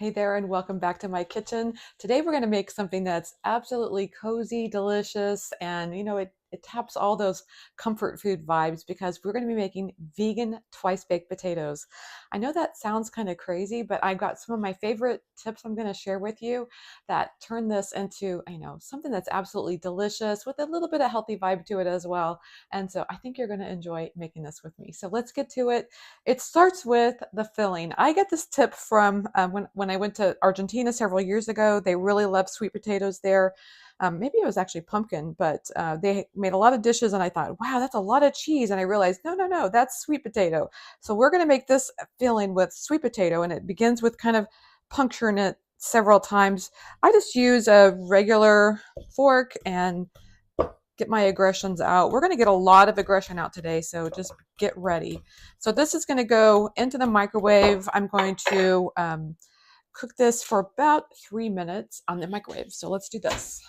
Hey there, and welcome back to my kitchen. Today we're going to make something that's absolutely cozy, delicious, and it taps all those comfort food vibes because we're going to be making vegan twice baked potatoes. I know that sounds kind of crazy, but I've got some of my favorite tips I'm going to share with you that turn this into, something that's absolutely delicious with a little bit of healthy vibe to it as well. And so I think you're going to enjoy making this with me. So let's get to it. It starts with the filling. I get this tip from when I went to Argentina several years ago. They really love sweet potatoes there. Maybe it was actually pumpkin, but they made a lot of dishes, and I thought, wow, that's a lot of cheese. And I realized, no, no, no, that's sweet potato. So we're going to make this filling with sweet potato, and it begins with kind of puncturing it several times. I just use a regular fork and get my aggressions out. We're going to get a lot of aggression out today, so just get ready. So this is going to go into the microwave. I'm going to cook this for about 3 minutes on the microwave. So let's do this.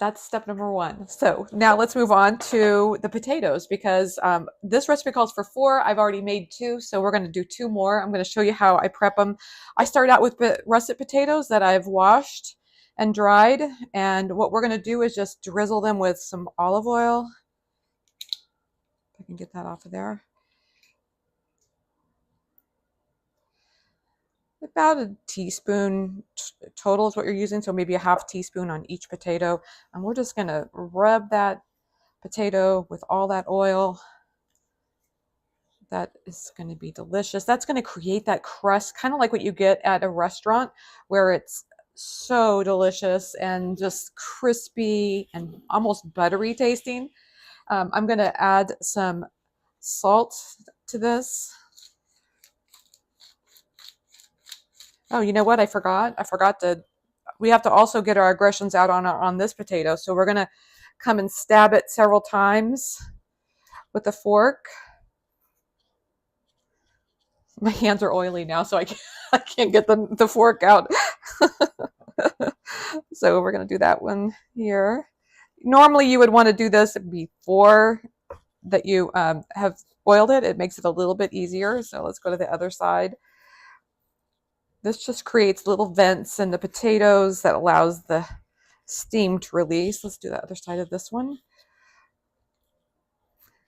That's step number one. So now let's move on to the potatoes because this recipe calls for 4. I've already made 2, so we're going to do 2 more. I'm going to show you how I prep them. I start out with russet potatoes that I've washed and dried, and what we're going to do is just drizzle them with some olive oil. If I can get that off of there. About a teaspoon total is what you're using, so maybe a half teaspoon on each potato. And we're just going to rub that potato with all that oil. That is going to be delicious. That's going to create that crust, kind of like what you get at a restaurant, where it's so delicious and just crispy and almost buttery tasting. I'm going to add some salt to this. Oh, you know what? I forgot to, we have to also get our aggressions out on this potato. So we're going to come and stab it several times with a fork. My hands are oily now, so I can't get the fork out. So we're going to do that one here. Normally you would want to do this before that you have oiled it. It makes it a little bit easier. So let's go to the other side. This just creates little vents in the potatoes that allows the steam to release. Let's do the other side of this one.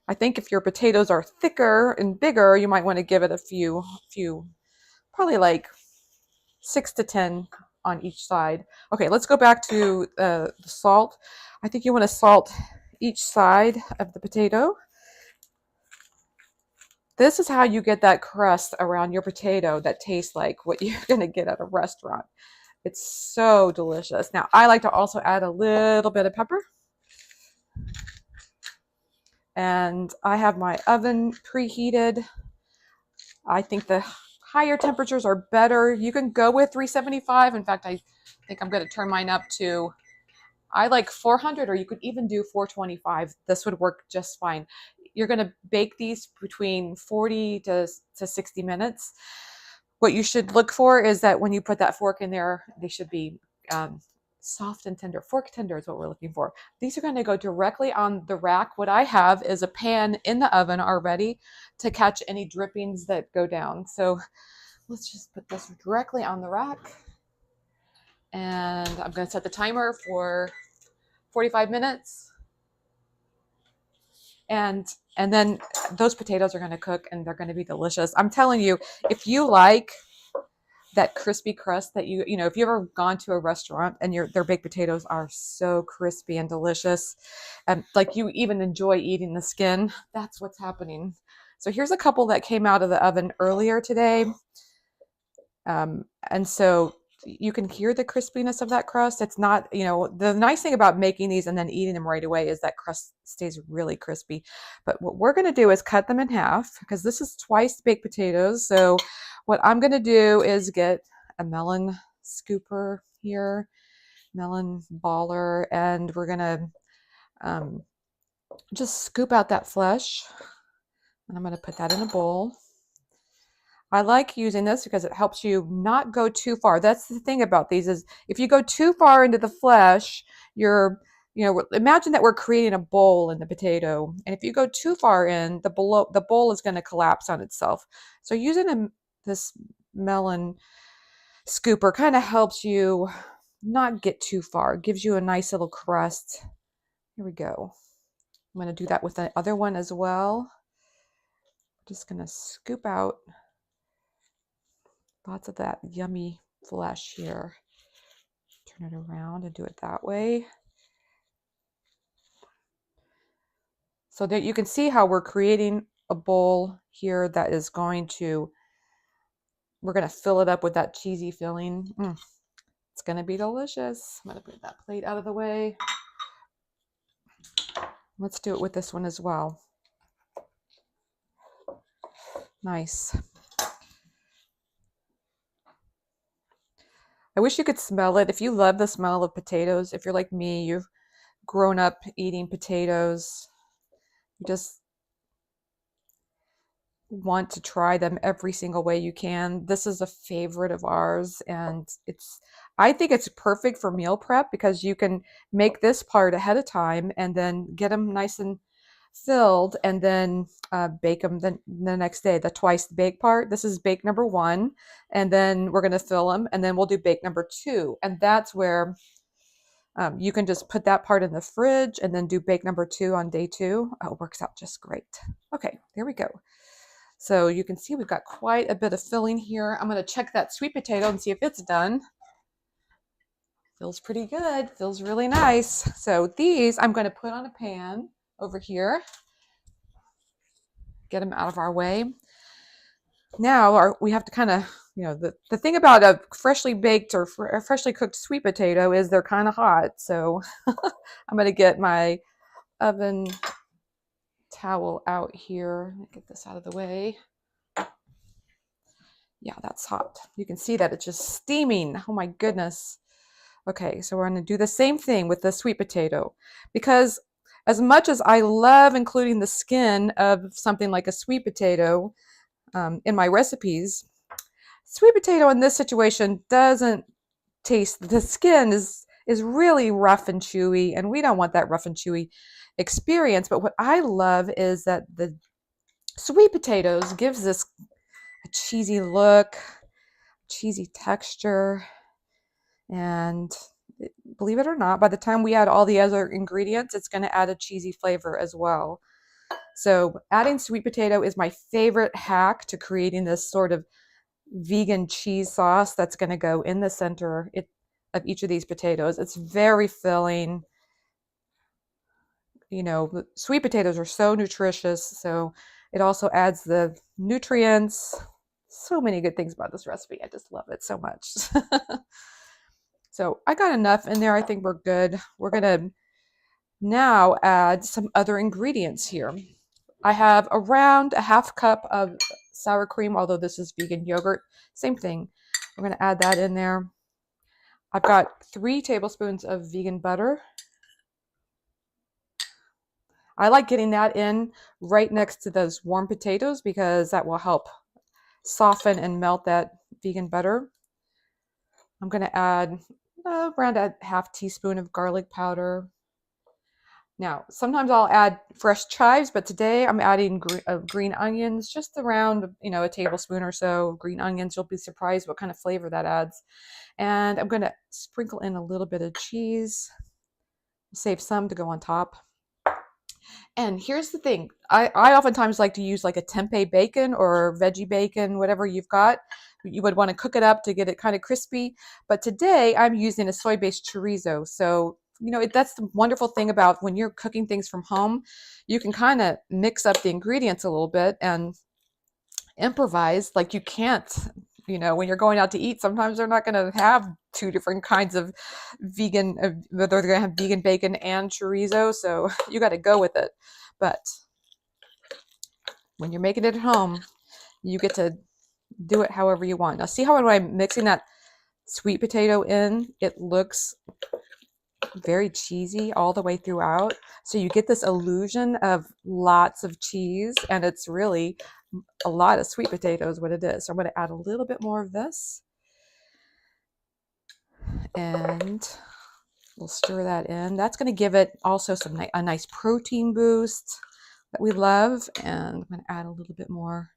I think if your potatoes are thicker and bigger, you might want to give it a few, probably like 6 to 10 on each side. Okay, let's go back to the salt. I think you want to salt each side of the potato. This is how you get that crust around your potato that tastes like what you're going to get at a restaurant. It's so delicious. Now, I like to also add a little bit of pepper. And I have my oven preheated. I think the higher temperatures are better. You can go with 375. In fact, I think I'm going to turn mine up to, I like 400, or you could even do 425. This would work just fine. You're going to bake these between 40 to 60 minutes. What you should look for is that when you put that fork in there, they should be soft and tender. Fork tender is what we're looking for. These are going to go directly on the rack. What I have is a pan in the oven already to catch any drippings that go down. So let's just put this directly on the rack. And I'm going to set the timer for 45 minutes. And then those potatoes are going to cook and they're going to be delicious. I'm telling you, if you like that crispy crust that if you've ever gone to a restaurant and their baked potatoes are so crispy and delicious, and like you even enjoy eating the skin, that's what's happening. So here's a couple that came out of the oven earlier today. And so you can hear the crispiness of that crust. It's not, the nice thing about making these and then eating them right away is that crust stays really crispy. But what we're going to do is cut them in half because this is twice baked potatoes. So what I'm going to do is get a melon scooper here, melon baller, and we're going to just scoop out that flesh. And I'm going to put that in a bowl. I like using this because it helps you not go too far. That's the thing about these is if you go too far into the flesh, imagine that we're creating a bowl in the potato. And if you go too far in, the bowl is going to collapse on itself. So using this melon scooper kind of helps you not get too far. It gives you a nice little crust. Here we go. I'm going to do that with the other one as well. Just going to scoop out lots of that yummy flesh here. Turn it around and do it that way. So that you can see how we're creating a bowl here that is going to, we're going to fill it up with that cheesy filling. It's going to be delicious. I'm going to put that plate out of the way. Let's do it with this one as well. Nice. I wish you could smell it. If you love the smell of potatoes, if you're like me, you've grown up eating potatoes, you just want to try them every single way you can. This is a favorite of ours, and I think it's perfect for meal prep because you can make this part ahead of time and then get them nice and filled and then bake them the next day. The twice bake part, this is bake number 1, and then we're going to fill them, and then we'll do bake number 2, and that's where you can just put that part in the fridge and then do bake number 2 on day 2. Oh, it works out just great. Okay, there we go. So you can see we've got quite a bit of filling here. I'm going to check that sweet potato and see if it's done. Feels pretty good. Feels really nice. So these I'm going to put on a pan over here. Get them out of our way. Now we have to kind of, the thing about a freshly baked or freshly cooked sweet potato is they're kind of hot. So I'm going to get my oven towel out here. Get this out of the way. Yeah, that's hot. You can see that it's just steaming. Oh my goodness. Okay, so we're going to do the same thing with the sweet potato, because as much as I love including the skin of something like a sweet potato in my recipes, sweet potato in this situation doesn't taste, the skin is really rough and chewy, and we don't want that rough and chewy experience. But what I love is that the sweet potatoes gives this a cheesy look, cheesy texture, and believe it or not, by the time we add all the other ingredients, it's going to add a cheesy flavor as well. So adding sweet potato is my favorite hack to creating this sort of vegan cheese sauce that's going to go in the center of each of these potatoes. It's very filling. Sweet potatoes are so nutritious, so it also adds the nutrients. So many good things about this recipe. I just love it so much. So I got enough in there. I think we're good. We're going to now add some other ingredients here. I have around a half cup of sour cream, although this is vegan yogurt. Same thing. We're going to add that in there. I've got 3 tablespoons of vegan butter. I like getting that in right next to those warm potatoes because that will help soften and melt that vegan butter. I'm going to add around a half teaspoon of garlic powder. Now, sometimes I'll add fresh chives, but today I'm adding green onions, just around, a tablespoon or so of green onions. You'll be surprised what kind of flavor that adds. And I'm going to sprinkle in a little bit of cheese, save some to go on top. And here's the thing. I oftentimes like to use like a tempeh bacon or veggie bacon, whatever you've got. You would want to cook it up to get it kind of crispy. But today I'm using a soy-based chorizo. So, that's the wonderful thing about when you're cooking things from home. You can kind of mix up the ingredients a little bit and improvise. Like you can't, when you're going out to eat, sometimes they're not going to have 2 different kinds of vegan, they're going to have vegan bacon and chorizo. So you got to go with it. But when you're making it at home, you get to do it however you want. Now see how when I'm mixing that sweet potato in, it looks very cheesy all the way throughout. So you get this illusion of lots of cheese, and it's really a lot of sweet potatoes what it is. So I'm going to add a little bit more of this, and we'll stir that in. That's going to give it also a nice protein boost that we love. And I'm going to add a little bit more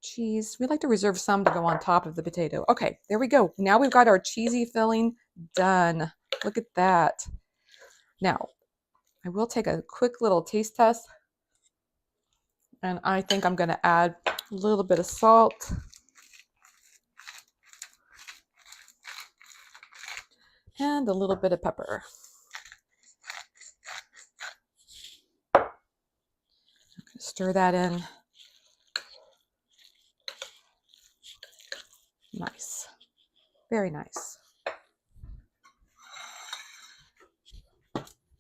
cheese. We like to reserve some to go on top of the potato. Okay, there we go. Now we've got our cheesy filling done. Look at that. Now, I will take a quick little taste test. And I think I'm going to add a little bit of salt. And a little bit of pepper. Stir that in. Nice. Very nice.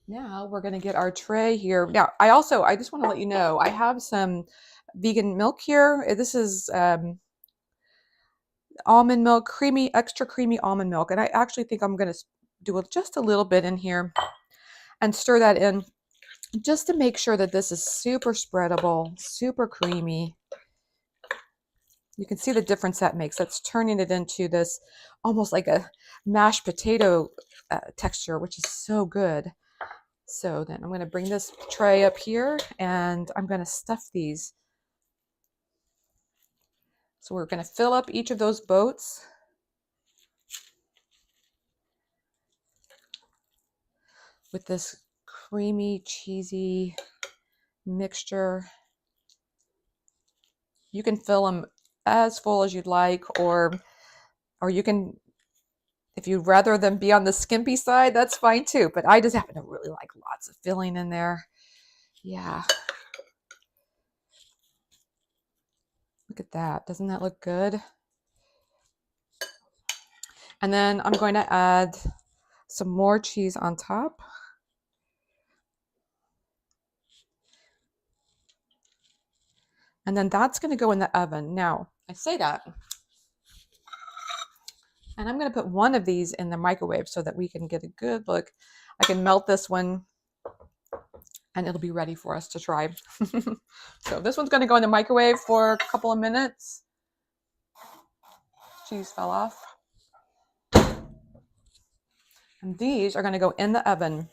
Now we're going to get our tray here. Now, I just want to let you know, I have some vegan milk here. This is almond milk, extra creamy almond milk. And I actually think I'm going to do just a little bit in here and stir that in just to make sure that this is super spreadable, super creamy. You can see the difference that makes. That's turning it into this almost like a mashed potato texture, which is so good. So then I'm going to bring this tray up here and I'm going to stuff these. So we're going to fill up each of those boats with this creamy, cheesy mixture. You can fill them as full as you'd like, or you can, if you'd rather them be on the skimpy side, that's fine too. But I just happen to really like lots of filling in there. Yeah. Look at that. Doesn't that look good? And then I'm going to add some more cheese on top. And then that's going to go in the oven. Now, I say that, and I'm going to put one of these in the microwave so that we can get a good look. I can melt this one and it'll be ready for us to try. So this one's going to go in the microwave for a couple of minutes. Cheese fell off. And these are going to go in the oven.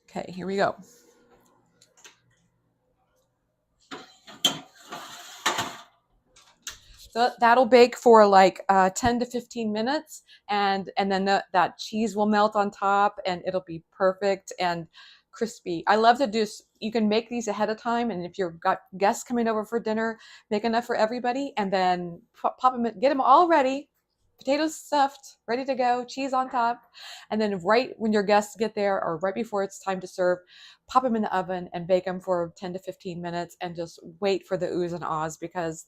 Okay, here we go. So that'll bake for like 10 to 15 minutes, and then that cheese will melt on top, and it'll be perfect and crispy. I love to do. You can make these ahead of time, and if you've got guests coming over for dinner, make enough for everybody, and then pop them, get them all ready. Potatoes stuffed, ready to go, cheese on top. And then right when your guests get there, or right before it's time to serve, pop them in the oven and bake them for 10 to 15 minutes and just wait for the oohs and ahs, because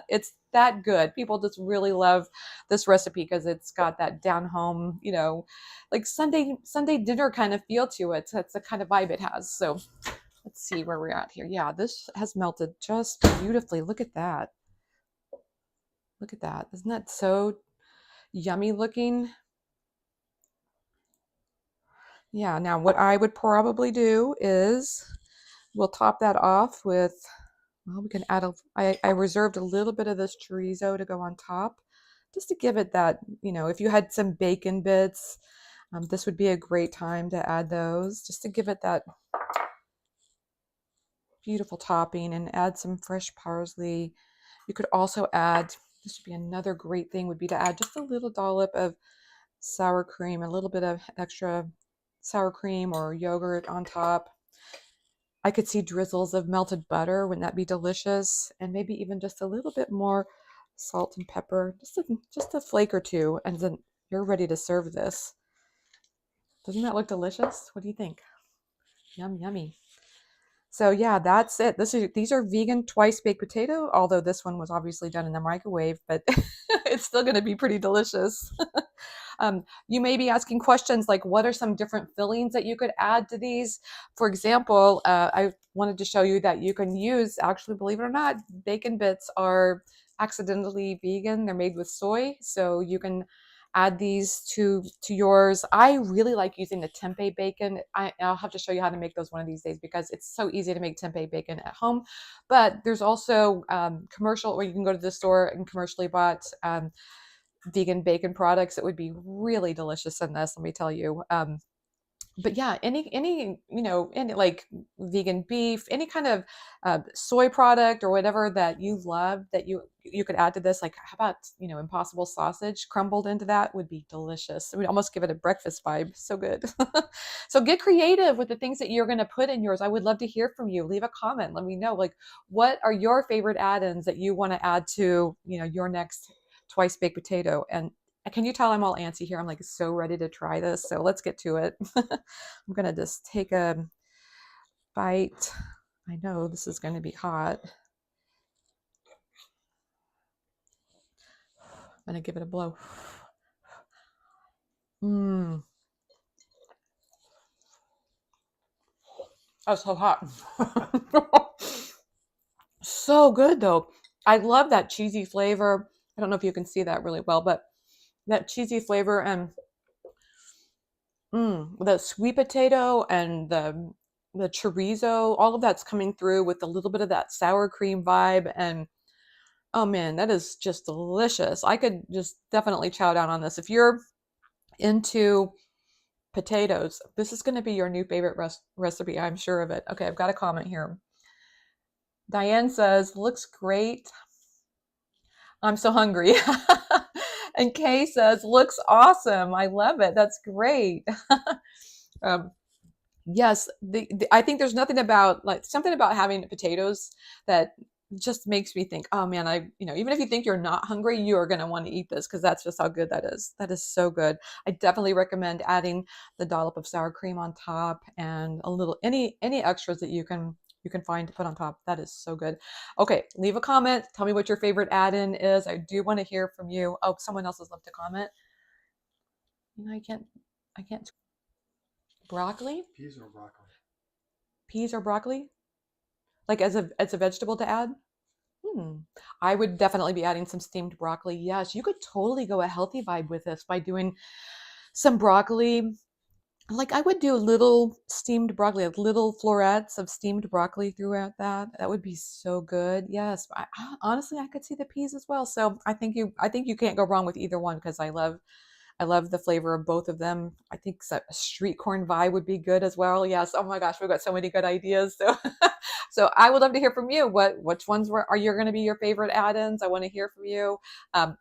it's that good. People just really love this recipe because it's got that down home, like Sunday dinner kind of feel to it. That's the kind of vibe it has. So let's see where we're at here. Yeah, this has melted just beautifully. Look at that. Look at that. Isn't that so yummy looking? Yeah, now what I would probably do is we'll top that off with, well, we can add I reserved a little bit of this chorizo to go on top, just to give it that, if you had some bacon bits, this would be a great time to add those, just to give it that beautiful topping, and add some fresh parsley. You could also add, this would be another great thing, would be to add just a little dollop of sour cream, a little bit of extra sour cream or yogurt on top. I could see drizzles of melted butter. Wouldn't that be delicious? And maybe even just a little bit more salt and pepper, just a flake or two, and then you're ready to serve this. Doesn't that look delicious? What do you think? Yum, yummy. So yeah, that's it. These are vegan twice baked potato, although this one was obviously done in the microwave, but it's still going to be pretty delicious. You may be asking questions like, what are some different fillings that you could add to these? For example, I wanted to show you that you can use, actually, believe it or not, bacon bits are accidentally vegan. They're made with soy, so you can add these to yours. I really like using the tempeh bacon. I'll have to show you how to make those one of these days, because it's so easy to make tempeh bacon at home. But there's also commercial, or you can go to the store and commercially bought vegan bacon products that would be really delicious in this, let me tell you. But yeah, any any like vegan beef, any kind of soy product or whatever that you love that you could add to this. Like how about Impossible sausage crumbled into that would be delicious. It would almost give it a breakfast vibe. So good. So get creative with the things that you're going to put in yours. I would love to hear from you. Leave a comment. Let me know like what are your favorite add-ins that you want to add to your next twice baked potato. And can you tell I'm all antsy here? I'm like so ready to try this. So let's get to it. I'm gonna just take a bite. I know this is going to be hot. I'm gonna give it a blow. Mmm. Oh, so hot. So good though. I love that cheesy flavor. I don't know if you can see that really well, but that cheesy flavor and the sweet potato and the chorizo, all of that's coming through with a little bit of that sour cream vibe. And oh man, that is just delicious. I could just definitely chow down on this. If you're into potatoes, this is going to be your new favorite recipe. I'm sure of it. Okay, I've got a comment here. Diane says, looks great. I'm so hungry. And Kay says, looks awesome. I love it. That's great. um, yes, I think there's nothing about like something about having potatoes that just makes me think, oh man, even if you think you're not hungry, you are going to want to eat this because that's just how good that is. That is so good. I definitely recommend adding the dollop of sour cream on top and a little any extras that you can find to put on top. That is so good. Okay, leave a comment. Tell me what your favorite add-in is. I do want to hear from you. Oh, someone else has left a comment. I can't. Broccoli? Peas or broccoli? Like as a vegetable to add? Hmm. I would definitely be adding some steamed broccoli. Yes, you could totally go a healthy vibe with this by doing some broccoli. Like I would do little steamed broccoli, like little florets of steamed broccoli throughout that. That would be so good. Yes, honestly, I could see the peas as well. So I think you can't go wrong with either one because I love the flavor of both of them. I think a street corn vibe would be good as well. Yes. Oh my gosh, we've got so many good ideas. So, so I would love to hear from you. Which ones are you going to be your favorite add-ins? I want to hear from you.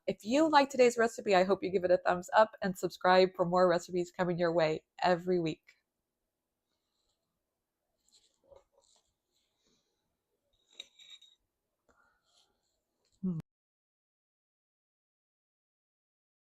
If you like today's recipe, I hope you give it a thumbs up and subscribe for more recipes coming your way every week.